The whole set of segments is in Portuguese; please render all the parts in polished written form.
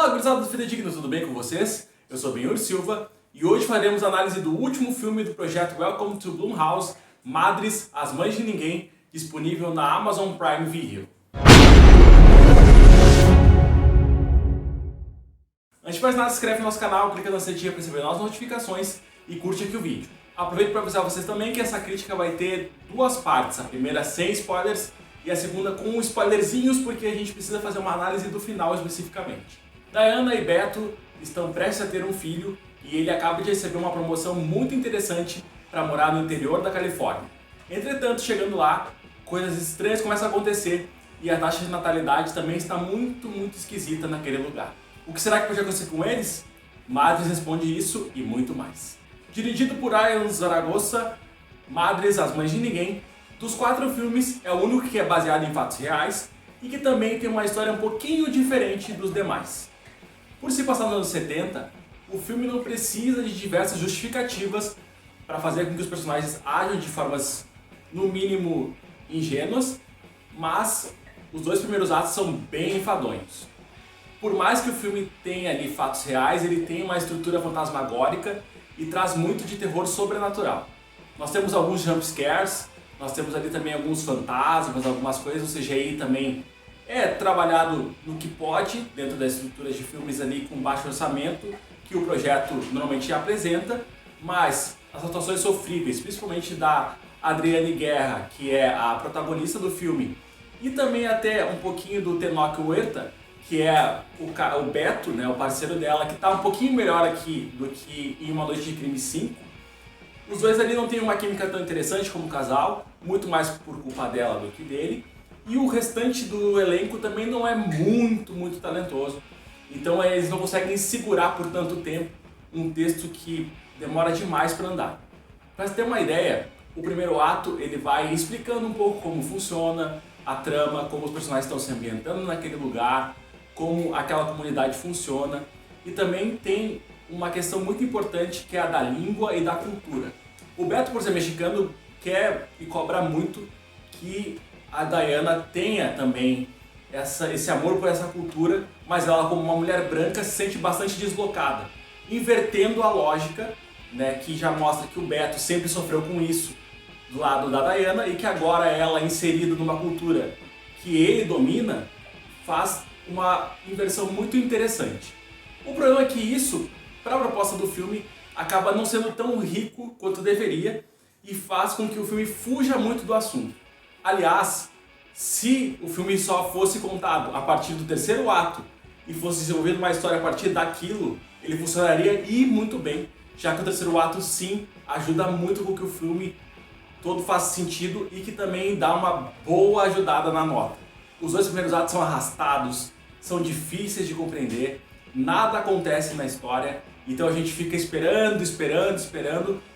Fala, gurizada do Fidedigno, tudo bem com vocês? Eu sou Benhur Silva e hoje faremos análise do último filme do projeto Welcome to Blumhouse, Madres, As Mães de Ninguém, disponível na Amazon Prime Video. Antes de mais nada, se inscreve no nosso canal, clica na setinha para receber novas notificações e curte aqui o vídeo. Aproveito para avisar vocês também que essa crítica vai ter duas partes, a primeira sem spoilers e a segunda com spoilerzinhos, porque a gente precisa fazer uma análise do final especificamente. Diana e Beto estão prestes a ter um filho e ele acaba de receber uma promoção muito interessante para morar no interior da Califórnia. Entretanto, chegando lá, coisas estranhas começam a acontecer e a taxa de natalidade também está muito esquisita naquele lugar. O que será que pode acontecer com eles? Madres responde isso e muito mais. Dirigido por Ryan Zaragoza, Madres, As Mães de Ninguém, dos 4 filmes é o único que é baseado em fatos reais e que também tem uma história um pouquinho diferente dos demais. Por se passar nos anos 70, o filme não precisa de diversas justificativas para fazer com que os personagens ajam de formas, no mínimo, ingênuas, mas os 2 primeiros atos são bem enfadonhos. Por mais que o filme tenha ali fatos reais, ele tem uma estrutura fantasmagórica e traz muito de terror sobrenatural. Nós temos alguns jumpscares, nós temos ali também alguns fantasmas, algumas coisas, o CGI também é trabalhado no que pode, dentro das estruturas de filmes ali com baixo orçamento, que o projeto normalmente apresenta, mas as atuações sofríveis, principalmente da Adriane Guerra, que é a protagonista do filme, e também até um pouquinho do Tenoch Huerta, que é o Beto, né, o parceiro dela, que está um pouquinho melhor aqui do que em Uma Noite de Crime 5. Os dois ali não têm uma química tão interessante como casal, muito mais por culpa dela do que dele. E o restante do elenco também não é muito talentoso. Então eles não conseguem segurar por tanto tempo um texto que demora demais para andar. Para ter uma ideia, o primeiro ato ele vai explicando um pouco como funciona a trama, como os personagens estão se ambientando naquele lugar, como aquela comunidade funciona. E também tem uma questão muito importante que é a da língua e da cultura. O Beto, por ser mexicano, quer e cobra muito que a Diana tenha também esse amor por essa cultura, mas ela, como uma mulher branca, se sente bastante deslocada, invertendo a lógica, né, que já mostra que o Beto sempre sofreu com isso do lado da Diana e que agora ela, inserida numa cultura que ele domina, faz uma inversão muito interessante. O problema é que isso, para a proposta do filme, acaba não sendo tão rico quanto deveria e faz com que o filme fuja muito do assunto. Aliás, se o filme só fosse contado a partir do terceiro ato e fosse desenvolvendo uma história a partir daquilo, ele funcionaria e muito bem, já que o terceiro ato sim ajuda muito com que o filme todo faça sentido e que também dá uma boa ajudada na nota. Os 2 primeiros atos são arrastados, são difíceis de compreender, nada acontece na história, então a gente fica esperando.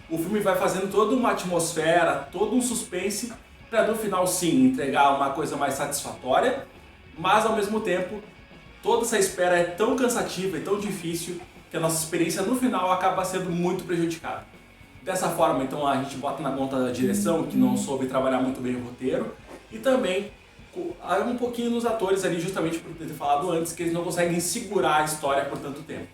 O filme vai fazendo toda uma atmosfera, todo um suspense, para no final sim entregar uma coisa mais satisfatória, mas ao mesmo tempo toda essa espera é tão cansativa e tão difícil que a nossa experiência no final acaba sendo muito prejudicada. Dessa forma, então, a gente bota na conta da direção, que não soube trabalhar muito bem o roteiro, e também um pouquinho nos atores ali, justamente por ter falado antes, que eles não conseguem segurar a história por tanto tempo.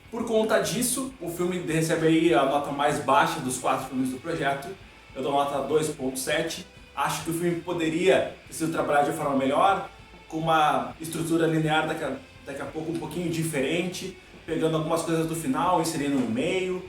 Por conta disso, o filme recebe aí a nota mais baixa dos 4 filmes do projeto, eu dou nota 2.7. Acho que o filme poderia ter sido trabalhado de forma melhor, com uma estrutura linear daqui a pouco um pouquinho diferente, pegando algumas coisas do final, inserindo no meio,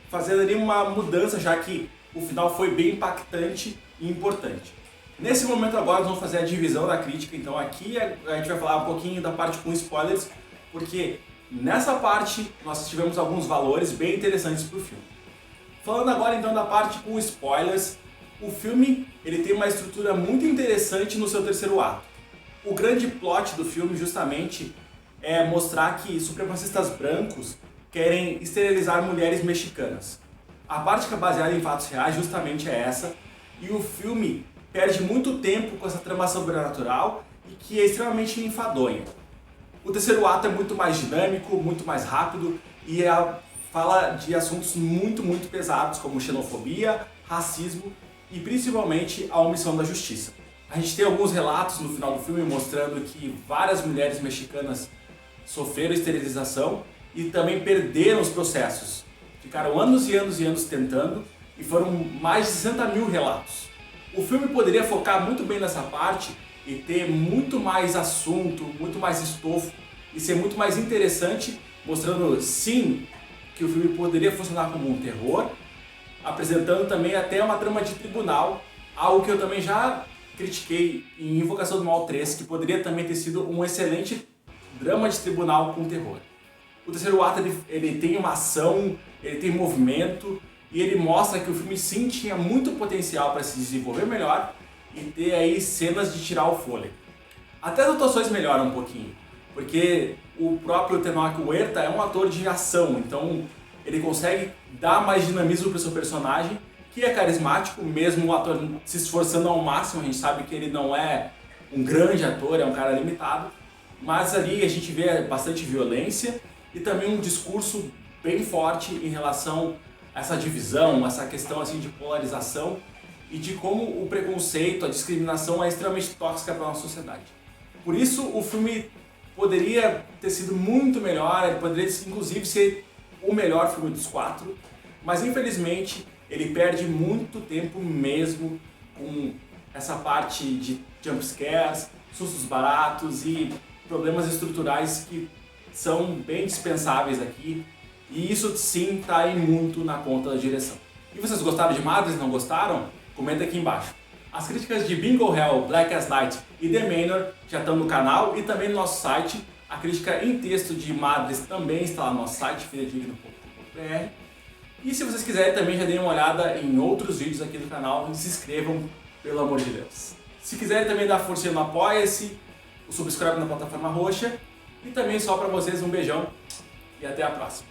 fazendo ali uma mudança, já que o final foi bem impactante e importante. Nesse momento agora nós vamos fazer a divisão da crítica, então aqui a gente vai falar um pouquinho da parte com spoilers, porque nessa parte nós tivemos alguns valores bem interessantes para o filme. Falando agora então da parte com spoilers, o filme ele tem uma estrutura muito interessante no seu terceiro ato. O grande plot do filme justamente é mostrar que supremacistas brancos querem esterilizar mulheres mexicanas. A parte que é baseada em fatos reais justamente é essa, e o filme perde muito tempo com essa trama sobrenatural e que é extremamente enfadonha. O terceiro ato é muito mais dinâmico, muito mais rápido e fala de assuntos muito pesados como xenofobia, racismo e principalmente a omissão da justiça. A gente tem alguns relatos no final do filme mostrando que várias mulheres mexicanas sofreram esterilização e também perderam os processos. Ficaram anos e anos e anos tentando e foram mais de 60 mil relatos. O filme poderia focar muito bem nessa parte e ter muito mais assunto, muito mais estofo e ser muito mais interessante, mostrando sim que o filme poderia funcionar como um terror, apresentando também até uma trama de tribunal, algo que eu também já critiquei em Invocação do Mal 3, que poderia também ter sido um excelente drama de tribunal com terror. O terceiro ato ele tem uma ação, ele tem movimento e ele mostra que o filme sim tinha muito potencial para se desenvolver melhor e ter aí cenas de tirar o fôlego. Até as atuações melhoram um pouquinho, porque o próprio Tenoch Huerta é um ator de ação, então ele consegue dar mais dinamismo para o seu personagem, que é carismático, mesmo o ator se esforçando ao máximo. A gente sabe que ele não é um grande ator, é um cara limitado, mas ali a gente vê bastante violência e também um discurso bem forte em relação a essa divisão, essa questão assim de polarização e de como o preconceito, a discriminação é extremamente tóxica para a nossa sociedade. Por isso o filme poderia ter sido muito melhor, ele poderia inclusive ser o melhor filme dos 4, mas infelizmente ele perde muito tempo mesmo com essa parte de jumpscares, sustos baratos e problemas estruturais que são bem dispensáveis aqui, e isso sim está aí muito na conta da direção. E vocês gostaram de Madres, não gostaram? Comenta aqui embaixo. As críticas de Bingo Hell, Black as Night e The Manor já estão no canal e também no nosso site. A crítica em texto de Madres também está lá no nosso site, fidedigno.com.br. E se vocês quiserem também já deem uma olhada em outros vídeos aqui do canal e se inscrevam, pelo amor de Deus. Se quiserem também dar força no Apoia-se, o subscribe na plataforma roxa. E também só para vocês um beijão e até a próxima.